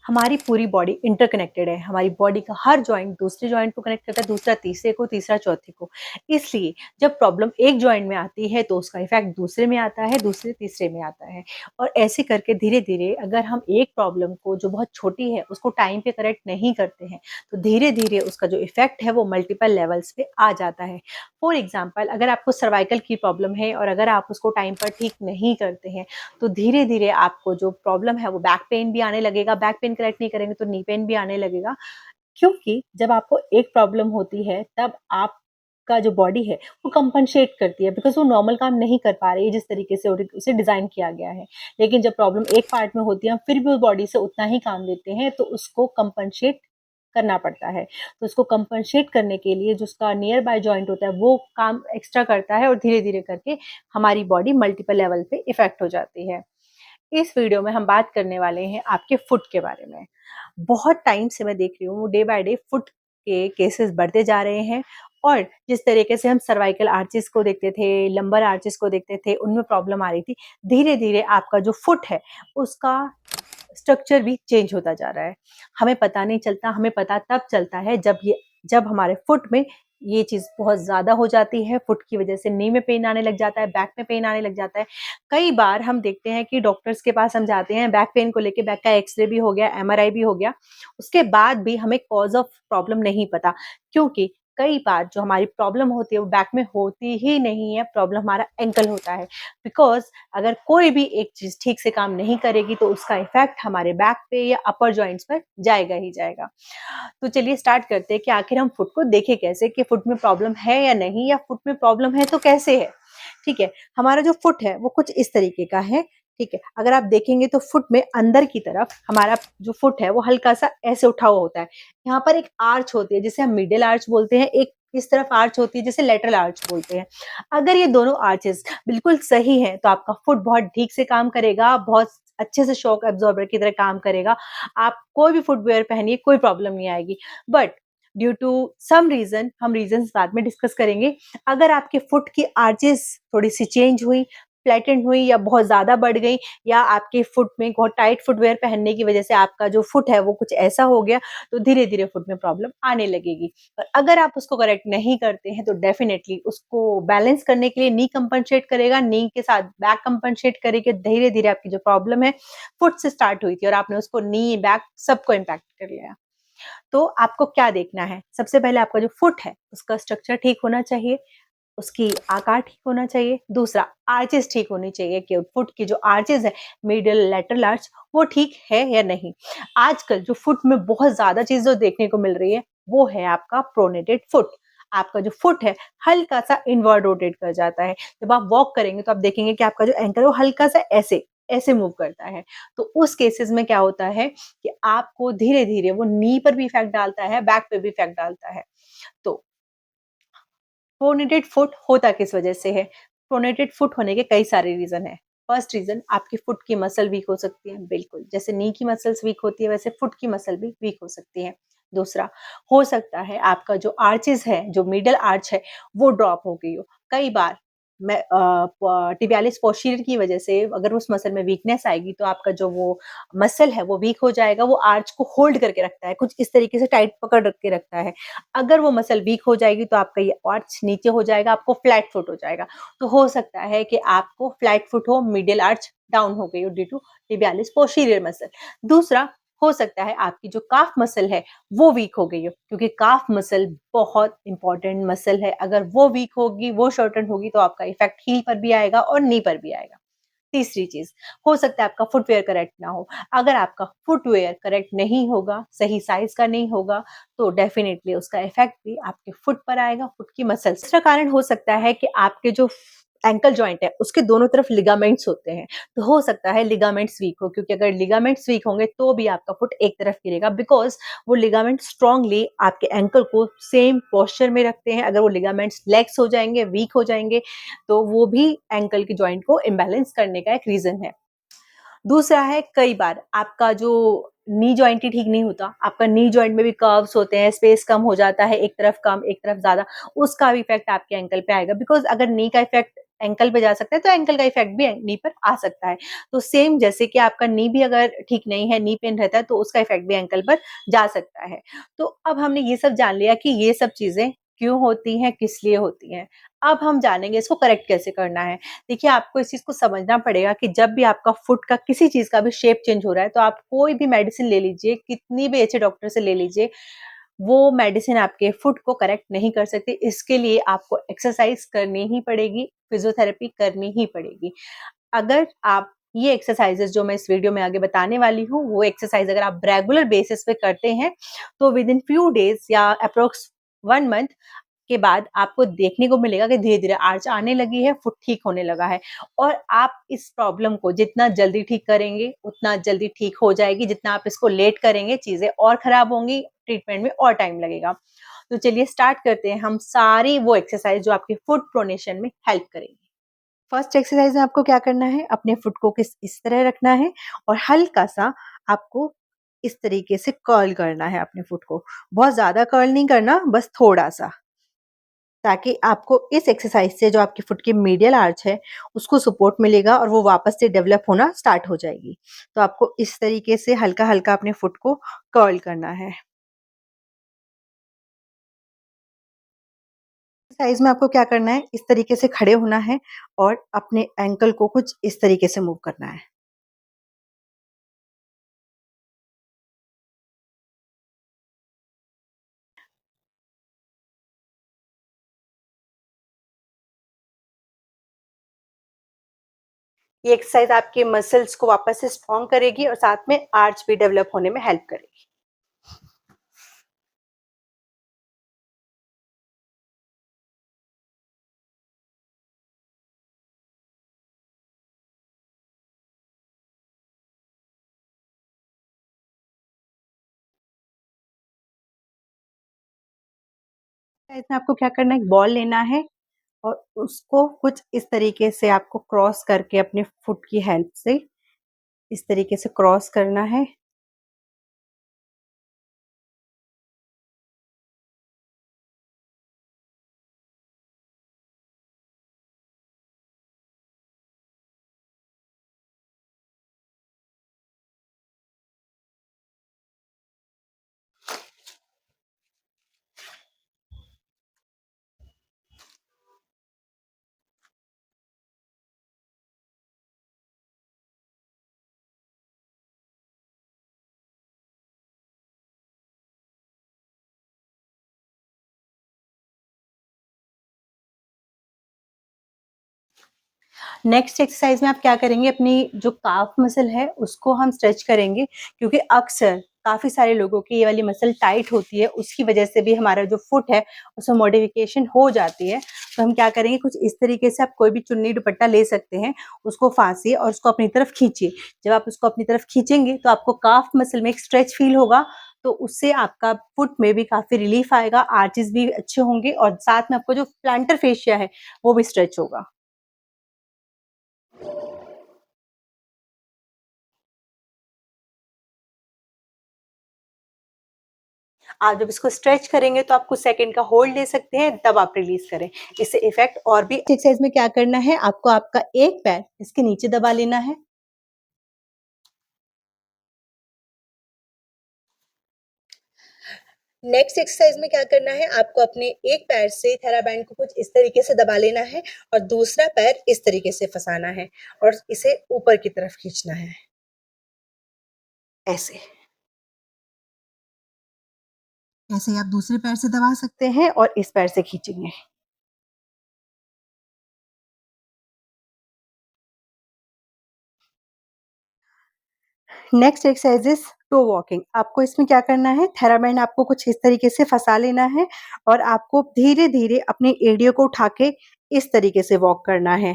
हमारी पूरी body interconnected है। हमारी बॉडी का हर जॉइंट दूसरे जॉइंट को कनेक्ट करता है, दूसरा तीसरे को, तीसरा चौथे को। इसलिए जब प्रॉब्लम एक जॉइंट में आती है तो उसका इफेक्ट दूसरे में आता है, दूसरे तीसरे में आता है। और ऐसे करके धीरे धीरे अगर हम एक प्रॉब्लम को जो बहुत छोटी है उसको टाइम पे करेक्ट नहीं करते हैं तो धीरे धीरे उसका जो इफेक्ट है वो मल्टीपल लेवल्स पे आ जाता है। फॉर एग्जाम्पल, अगर आपको सर्वाइकल की प्रॉब्लम है और अगर आप उसको टाइम पर ठीक नहीं करते हैं तो धीरे धीरे आपको जो प्रॉब्लम है वो बैक पेन भी आने लगेगा। बैक पेन करेक्ट नहीं करेंगे तो नी पेन भी आने लगेगा। क्योंकि जब आपको एक प्रॉब्लम होती है तब आपका जो बॉडी है वो कंपनसेट करती है, बिकॉज वो नॉर्मल काम नहीं कर पा रही है जिस तरीके से उसे डिजाइन किया गया है। लेकिन जब प्रॉब्लम एक पार्ट में होती है हम फिर भी उस बॉडी से उतना ही काम लेते हैं तो उसको कंपनसेट करना पड़ता है। तो उसको कंपनसेट करने के लिए जो उसका नियर बाय जॉइंट होता है वो काम एक्स्ट्रा करता है और धीरे धीरे करके हमारी बॉडी मल्टीपल लेवल पे इफेक्ट हो जाती है। इस वीडियो में हम बात करने वाले हैं आपके फुट के बारे में। बहुत टाइम से मैं देख रही हूँ डे बाय डे फुट के केसेस बढ़ते जा रहे हैं और जिस तरीके से हम सर्वाइकल आर्चेस को देखते थे, लंबर आर्चेस को देखते थे, उनमें प्रॉब्लम आ रही थी। धीरे धीरे आपका जो फुट है उसका स्ट्रक्चर भी चेंज होता जा रहा है। हमें पता नहीं चलता, हमें पता तब चलता है जब हमारे फुट में ये चीज़ बहुत ज़्यादा हो जाती है। फुट की वजह से नी में पेन आने लग जाता है, बैक में पेन आने लग जाता है। कई बार हम देखते हैं कि डॉक्टर्स के पास हम जाते हैं, बैक पेन को लेके बैक का एक्स-रे भी हो गया, एमआरआई भी हो गया। उसके बाद भी हमें कॉज़ ऑफ प्रॉब्लम नहीं पता, क्योंकि कई बार जो हमारी प्रॉब्लम होती है वो बैक में होती ही नहीं है, प्रॉब्लम हमारा एंकल होता है। बिकॉज़ अगर कोई भी एक चीज़ ठीक से काम नहीं करेगी तो उसका इफ़ेक्ट हमारे बैक पे या अपर जॉइंट्स पर जाएगा ही जाएगा। तो चलिए स्टार्ट करते हैं कि आखिर हम फुट को देखें कैसे, कि फुट में प्रॉब्लम है या नहीं, या फुट में प्रॉब्लम है तो कैसे है। ठीक है, हमारा जो फुट है वो कुछ इस तरीके का है। ठीक है, अगर आप देखेंगे तो फुट में अंदर की तरफ हमारा जो फुट है वो हल्का सा ऐसे उठा हुआ होता है। यहाँ पर एक आर्च होती है जिसे हम मिडिल आर्च बोलते हैं, एक इस तरफ आर्च होती है जिसे लेटरल आर्च बोलते हैं। अगर ये दोनों आर्चेस बिल्कुल सही हैं तो आपका फुट बहुत ठीक से काम करेगा, बहुत अच्छे से शॉक एब्जॉर्बर की तरह काम करेगा। आप कोई भी फुटवियर पहनिए, कोई प्रॉब्लम नहीं आएगी। But due to some reason, हम रीजंस बाद में डिस्कस करेंगे। अगर आपके फुट की आर्चेस थोड़ी सी चेंज हुई, फ्लैटेंड हुई या बहुत ज्यादा बढ़ गई, या आपके फुट में बहुत टाइट फुटवेयर पहनने की वजह से आपका जो फुट है वो कुछ ऐसा हो गया, तो धीरे धीरे फुट में प्रॉब्लम आने लगेगी। और अगर आप उसको करेक्ट नहीं करते हैं तो डेफिनेटली उसको बैलेंस करने के लिए नी कंपनसेट करेगा, नी के साथ बैक कंपनसेट करेगा। धीरे धीरे आपकी जो प्रॉब्लम है फुट से स्टार्ट हुई थी और आपने उसको नी बैक सबको इम्पैक्ट कर लिया। तो आपको क्या देखना है? सबसे पहले आपका जो फुट है उसका स्ट्रक्चर ठीक होना चाहिए, उसकी आकार ठीक होना चाहिए। दूसरा, आर्चेस ठीक होनी चाहिए कि फुट की जो आर्चेस है, मिडल, लेटरल आर्च, वो ठीक है या नहीं। आजकल जो फुट में बहुत ज्यादा चीज जो देखने को मिल रही है वो है आपका प्रोनेटेड फुट। आपका जो फुट है हल्का सा इनवर्ड रोटेट कर जाता है। जब आप वॉक करेंगे तो आप देखेंगे कि आपका जो एंकल है वो हल्का सा ऐसे ऐसे मूव करता है। तो उस केसेस में क्या होता है कि आपको धीरे धीरे वो नी पर भी इफेक्ट डालता है, बैक पे भी इफेक्ट डालता है। तो प्रोनेटेड फुट होता किस वजह से है? प्रोनेटेड फुट होने के कई सारे रीजन है। फर्स्ट रीजन, आपकी फुट की मसल वीक हो सकती है, बिल्कुल जैसे नी की मसल्स वीक होती है वैसे फुट की मसल भी वीक हो सकती है। दूसरा, हो सकता है आपका जो आर्चेस है, जो मिडल आर्च है, वो ड्रॉप हो गई हो। कई बार मैं टिबियालिस पोस्टीरियर की वजह से अगर उस मसल में वीकनेस आएगी तो आपका जो वो मसल है वो वीक हो जाएगा। वो आर्च को होल्ड करके रखता है, कुछ इस तरीके से टाइट पकड़ रख के रखता है। अगर वो मसल वीक हो जाएगी तो आपका ये आर्च नीचे हो जाएगा, आपको फ्लैट फुट हो जाएगा। तो हो सकता है कि आपको फ्लैट फुट हो, मिडिल आर्च डाउन हो गई हो due to tibialis posterior muscle. दूसरा, हो सकता है आपकी जो काफ मसल है वो वीक हो गई हो, क्योंकि काफ मसल बहुत इंपॉर्टेंट मसल है। अगर वो वीक होगी, वो शॉर्टन होगी तो आपका इफेक्ट हील पर भी आएगा और नी पर भी आएगा। तीसरी चीज, हो सकता है आपका फुटवेयर करेक्ट ना हो। अगर आपका फुटवेयर करेक्ट नहीं होगा, सही साइज का नहीं होगा, तो डेफिनेटली उसका इफेक्ट भी आपके फुट पर आएगा, फुट की मसल। दूसरा कारण हो सकता है कि आपके जो एंकल जॉइंट है उसके दोनों तरफ लिगामेंट्स होते हैं। तो हो सकता है लिगामेंट्स वीक हो, क्योंकि अगर लिगामेंट्स वीक होंगे तो भी आपका फुट एक तरफ गिरेगा, बिकॉज वो लिगामेंट स्ट्रांगली आपके एंकल को सेम पोस्चर में रखते हैं। अगर वो लिगामेंट्स लेग्स हो जाएंगे, वीक हो जाएंगे, तो वो भी एंकल की जॉइंट को इम्बैलेंस करने का एक रीजन है। दूसरा है, कई बार आपका जो नी जॉइंट ही ठीक नहीं होता, आपका नी जॉइंट में भी कर्व्स होते हैं, स्पेस कम हो जाता है, एक तरफ कम एक तरफ ज्यादा, उसका भी इफेक्ट आपके एंकल पे आएगा। बिकॉज अगर नी का इफेक्ट एंकल पे जा सकता है, तो एंकल का इफ़ेक्ट भी नी पर आ सकता है। तो सेम जैसे कि आपका नी भी अगर ठीक नहीं है, नी पेन रहता है, तो उसका इफ़ेक्ट भी एंकल पर जा सकता है। तो अब हमने ये सब जान लिया कि ये सब चीज़ें क्यों होती हैं, किस लिए होती हैं। अब हम जानेंगे इसको करेक्ट कैसे करना है। देखिए, आपको इस चीज़ को समझना पड़ेगा कि जब भी आपका फुट का किसी चीज़ का भी शेप चेंज हो रहा है, तो आप कोई भी मेडिसिन ले लीजिए, कितनी भी अच्छे डॉक्टर से ले लीजिए, वो मेडिसिन आपके फुट को करेक्ट नहीं कर सकती। इसके लिए आपको एक्सरसाइज़ करनी ही पड़ेगी, फिज़ियोथेरेपी करनी ही पड़ेगी। अगर आप ये एक्सरसाइज़ेज़ जो मैं इस वीडियो में आगे बताने वाली हूँ, वो एक्सरसाइज़ अगर आप रेगुलर बेसिस पे करते हैं, तो विदिन फ्यू डेज़ या एप्रॉक्स 1 मंथ के बाद आपको देखने को मिलेगा कि धीरे-धीरे आर्च आने लगी है, फुट ठीक होने लगा है और आप इस प्रॉब्लम को जितना जल्दी ठीक करेंगे, उतना जल्दी ठीक हो जाएगी। जितना आप इसको लेट करेंगे, चीज़ें और खराब होंगी, ट्रीटमेंट में और टाइम लगेगा। तो चलिए स्टार्ट करते हैं हम सारी वो एक्सरसाइज़ जो आपके फुट प्रोनेशन में हेल्प करेंगी। फर्स्ट एक्सरसाइज़ में आपको क्या करना है, अपने फुट को किस इस तरह रखना है और हल्का-सा आपको इस तरीके से कर्ल करना है अपने फुट को। बहुत ज़्यादा कर्ल नहीं करना, बस थोड़ा-सा। ताकि आपको इस एक्सरसाइज से जो आपकी फुट की मीडियल आर्च है, उसको सपोर्ट मिलेगा और वो वापस से डेवलप होना स्टार्ट हो जाएगी। तो आपको इस तरीके से हल्का-हल्का अपने फुट को कर्ल करना है। एक्सरसाइज में आपको क्या करना है, इस तरीके से खड़े होना है और अपने एंकल को कुछ इस तरीके से मूव करना है। ये एक्सरसाइज आपके मसल्स को वापस से स्ट्रॉन्ग करेगी और साथ में आर्च भी डेवलप होने में हेल्प करेगी। एक्सरसाइज में आपको क्या करना है, एक बॉल लेना है और उसको कुछ इस तरीके से आपको क्रॉस करके अपने फुट की हेल्प से इस तरीके से क्रॉस करना है। नेक्स्ट एक्सरसाइज में आप क्या करेंगे, अपनी जो काफ मसल है उसको हम स्ट्रेच करेंगे क्योंकि अक्सर काफ़ी सारे लोगों की ये वाली मसल टाइट होती है, उसकी वजह से भी हमारा जो फुट है उसमें मॉडिफिकेशन हो जाती है। तो हम क्या करेंगे, कुछ इस तरीके से आप कोई भी चुन्नी दुपट्टा ले सकते हैं, उसको फाँसिए और उसको अपनी तरफ खींचिए। जब आप उसको अपनी तरफ खींचेंगे तो आपको काफ मसल में एक स्ट्रेच फील होगा, तो उससे आपका फुट में भी काफ़ी रिलीफ आएगा, आर्चेज़ भी अच्छे होंगे और साथ में आपको जो प्लांटर फेशिया है वो भी स्ट्रेच होगा। आप जब इसको स्ट्रेच करेंगे तो आप कुछ सेकंड का होल्ड ले सकते हैं, तब आप रिलीज़ करें। इससे इफ़ेक्ट और भी एक्सरसाइज़ में क्या करना है, आपको आपका एक पैर इसके नीचे दबा लेना है। नेक्स्ट एक्सरसाइज़ में क्या करना है, आपको अपने एक पैर से थेराबैंड को कुछ इस तरीके से दबा लेना है और दूसरा पैर इस तरीके से फँसाना है और इसे ऊपर की तरफ खींचना है, ऐसे। ऐसे ही आप दूसरे पैर से दबा सकते हैं और इस पैर से खींचेंगे। Next exercise is toe walking. आपको इसमें क्या करना है, थेराबैंड आपको कुछ इस तरीके से फँसा लेना है और आपको धीरे-धीरे अपनी एड़ियों को उठा के इस तरीके से वॉक करना है।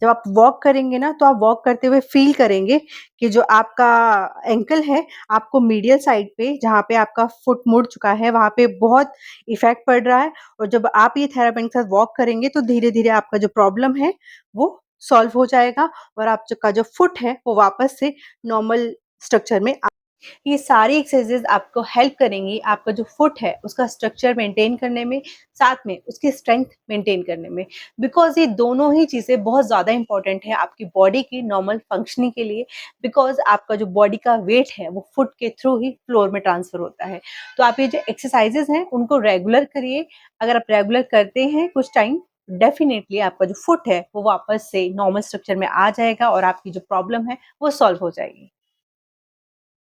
जब आप वॉक करेंगे ना, तो आप वॉक करते हुए फ़ील करेंगे कि जो आपका एंकल है, आपको मीडियल साइड पे जहाँ पे आपका फुट मुड़ चुका है, वहाँ पे बहुत इफ़ेक्ट पड़ रहा है और जब आप ये थेराबैंड के साथ वॉक करेंगे, तो धीरे-धीरे आपका जो प्रॉब्लम है, वो सॉल्व हो जाएगा और आपका जो फुट है, वो वापस से नॉर्मल स्ट्रक्चर में आ। ये सारी एक्सरसाइज़ेज़ आपको हेल्प करेंगी, आपका जो फुट है, उसका स्ट्रक्चर मेंटेन करने में, साथ में उसकी स्ट्रेंथ मेंटेन करने में। बिकॉज़ ये दोनों ही चीज़ें बहुत ज़्यादा इम्पोर्टेंट है आपकी बॉडी की नॉर्मल फंक्शनिंग के लिए, बिकॉज़ आपका जो बॉडी का वेट है, वो फुट के थ्रू ही फ्लोर में ट्रांसफ़र होता है। तो आप ये जो एक्सरसाइज़ेज़ हैं, उनको रेगुलर करिए। अगर आप रेगुलर करते हैं कुछ टाइम, डेफ़िनिटली आपका जो फुट है, वो वापस से नॉर्मल स्ट्रक्चर में आ जाएगा और आपकी जो प्रॉब्लम है, वो सॉल्व हो जाएगी।